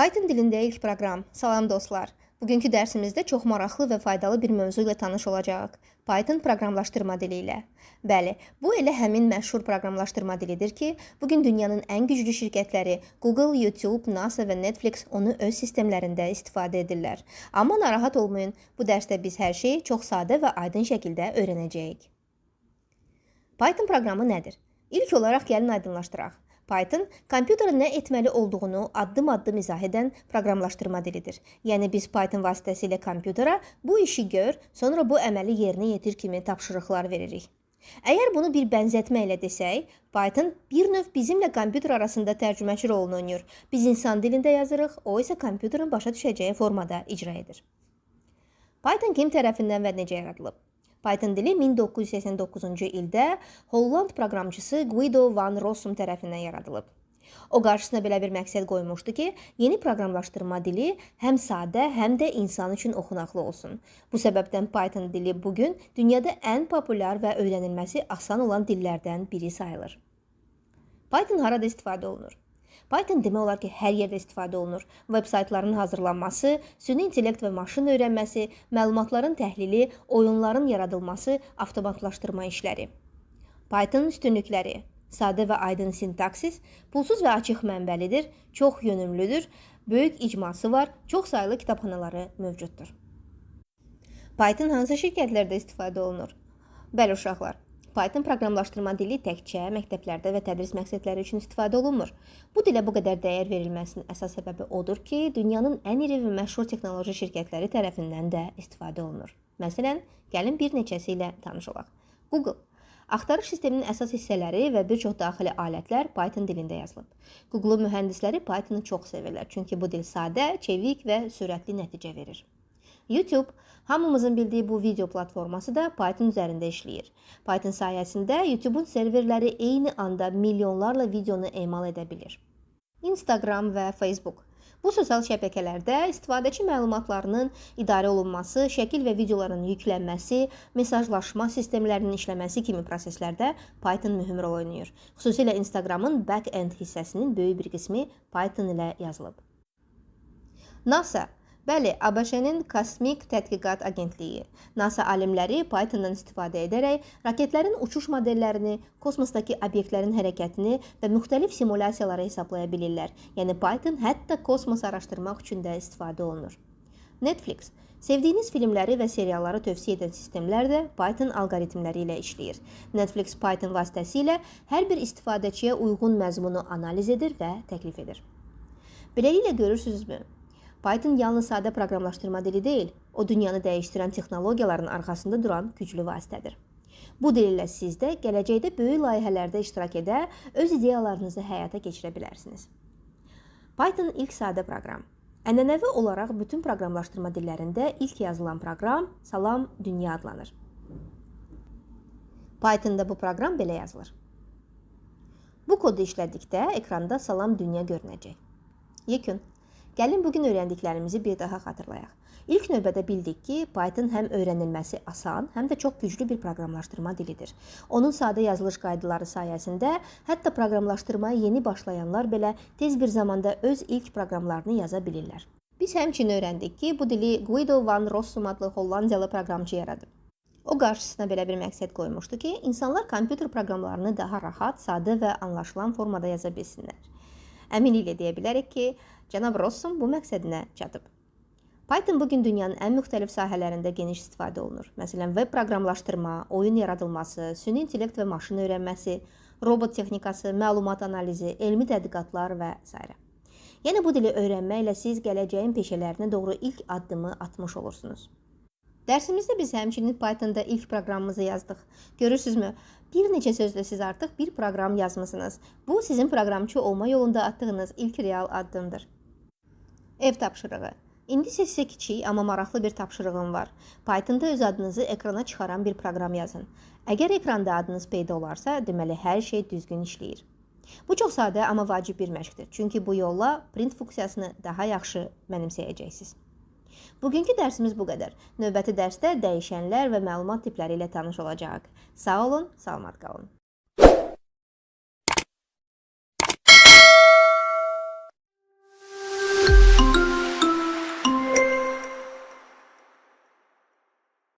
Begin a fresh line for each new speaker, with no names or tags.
Python dilində ilk proqram. Salam dostlar. Bugünkü dərsimizdə çox maraqlı və faydalı bir mövzu ilə tanış olacağıq. Python proqramlaşdırma dili ilə. Bəli, bu elə həmin məşhur proqramlaşdırma dilidir ki, bugün dünyanın ən güclü şirkətləri Google, YouTube, NASA və Netflix onu öz sistemlərində istifadə edirlər. Amma narahat olmayın, bu dərsdə biz hər şeyi çox sadə və aydın şəkildə öyrənəcəyik. Python proqramı nədir? İlk olaraq gəlin aydınlaşdıraq. Python, kompütera nə etməli olduğunu addım-addım izah edən proqramlaşdırma dilidir. Yəni, biz Python vasitəsilə kompütera bu işi gör, sonra bu əməli yerinə yetir kimi tapşırıqlar veririk. Əgər bunu bir bənzətmə ilə desək, Python bir növ bizimlə kompüter arasında tərcüməçi rolunu oynayır. Biz insan dilində yazırıq, o isə kompüterin başa düşəcəyi formada icra edir. Python kim tərəfindən və necə yaradılıb? Python dili 1989-cu ildə Holland proqramçısı Guido van Rossum tərəfindən yaradılıb. O qarşısına belə bir məqsəd qoymuşdu ki, yeni proqramlaşdırma dili həm sadə, həm də insan üçün oxunaqlı olsun. Bu səbəbdən Python dili bugün dünyada ən populyar və öyrənilməsi asan olan dillərdən biri sayılır. Python harada istifadə olunur? Python demək olar ki, hər yerdə istifadə olunur. Web saytlarının hazırlanması, süni intellekt və maşın öyrənməsi, məlumatların təhlili, oyunların yaradılması, avtomatlaşdırma işləri. Pythonun üstünlükləri: sadə və aydın sintaksis, pulsuz və açıq mənbəlidir, çox yönümlüdür, böyük icması var, çox saylı kitabxanaları mövcuddur. Python hansı şirkətlərdə istifadə olunur? Bəli, uşaqlar. Python proqramlaşdırma dili təkcə məktəblərdə və tədris məqsədləri üçün istifadə olunmur. Bu dilə bu qədər dəyər verilməsinin əsas səbəbi odur ki, dünyanın ən iri və məşhur texnoloji şirkətləri tərəfindən də istifadə olunur. Məsələn, gəlin bir neçəsi ilə tanış olaq. Google. Axtarış sisteminin əsas hissələri və bir çox daxili alətlər Python dilində yazılıb. Google mühəndisləri Pythonu çox sevirlər, çünki bu dil sadə, çevik və sürətli nəticə verir. YouTube, hamımızın bildiyi bu video platforması da Python üzərində işləyir. Python sayəsində YouTube'un serverləri eyni anda milyonlarla videonu emal edə bilir. Instagram və Facebook. Bu sosial şəbəkələrdə istifadəçi məlumatlarının idarə olunması, şəkil və videoların yüklənməsi, mesajlaşma sistemlərinin işləməsi kimi proseslərdə Python mühüm rol oynayır. Xüsusilə Instagramın back-end hissəsinin böyük bir qismi Python ilə yazılıb. NASA. Bəli, ABŞ-nin Kosmik Tədqiqat Agentliyi. NASA alimləri Pythondan istifadə edərək raketlərin uçuş modellərini, kosmosdakı obyektlərin hərəkətini və müxtəlif simulyasiyaları hesablaya bilirlər. Yəni, Python hətta kosmos araşdırmaq üçün də istifadə olunur. Netflix. Sevdiyiniz filmləri və serialları tövsiyə edən sistemlər də Python alqoritmləri ilə işləyir. Netflix Python vasitəsilə hər bir istifadəçiyə uyğun məzmunu analiz edir və təklif edir. Beləliklə görürsünüzmü? Python yalnız sadə proqramlaşdırma dili deyil, o dünyanı dəyişdirən texnologiyaların arxasında duran güclü vasitədir. Bu dil ilə siz də gələcəkdə böyük layihələrdə iştirak edə, öz ideyalarınızı həyata keçirə bilərsiniz. Python ilk sadə proqram. Ənənəvi olaraq bütün proqramlaşdırma dillərində ilk yazılan proqram Salam Dünya adlanır. Pythonda bu proqram belə yazılır. Bu kodu işlədikdə ekranda Salam Dünya görünəcək. Yekun. Gəlin bugün öyrəndiklərimizi bir daha xatırlayaq. İlk növbədə bildik ki, Python həm öyrənilməsi asan, həm də çox güclü bir proqramlaşdırma dilidir. Onun sadə yazılış qaydaları sayəsində hətta proqramlaşdırmaya yeni başlayanlar belə tez bir zamanda öz ilk proqramlarını yaza bilirlər. Biz həmçinin öyrəndik ki, bu dili Guido van Rossum adlı Hollandiyalı proqramçı yaradıb. O qarşısına belə bir məqsəd qoymuşdu ki, insanlar kompüter proqramlarını daha rahat, sadə və anlaşılan formada yaza bilsinlər. Əminliklə deyə bilərik ki, cənab Rossum bu məqsədinə çatıb. Python bugün dünyanın ən müxtəlif sahələrində geniş istifadə olunur. Məsələn, web proqramlaşdırma, oyun yaradılması, süni intellekt və maşın öyrənməsi, robot texnikası, məlumat analizi, elmi tədqiqatlar və s. Yəni, bu dili öyrənməklə siz gələcəyin peşələrinə doğru ilk addımı atmış olursunuz. Dərsimizdə biz həmçinin Pythonda ilk proqramımızı yazdıq. Görürsünüzmü? Bir neçə sözlə siz artıq bir proqram yazmısınız. Bu, sizin proqramçı olma yolunda atdığınız ilk real addımdır. Ev tapşırığı. İndi sizə kiçik, amma maraqlı bir tapşırığım var. Pythonda öz adınızı ekrana çıxaran bir proqram yazın. Əgər ekranda adınız peyda olarsa, deməli hər şey düzgün işləyir. Bu çox sadə, amma vacib bir məşqdir. Çünki bu yolla print funksiyasını daha yaxşı mənimsəyəcəksiniz. Bugünkü dərsimiz bu qədər. Növbəti dərsdə dəyişənlər və məlumat tipləri ilə tanış olacağıq. Sağ olun, salamat qalın.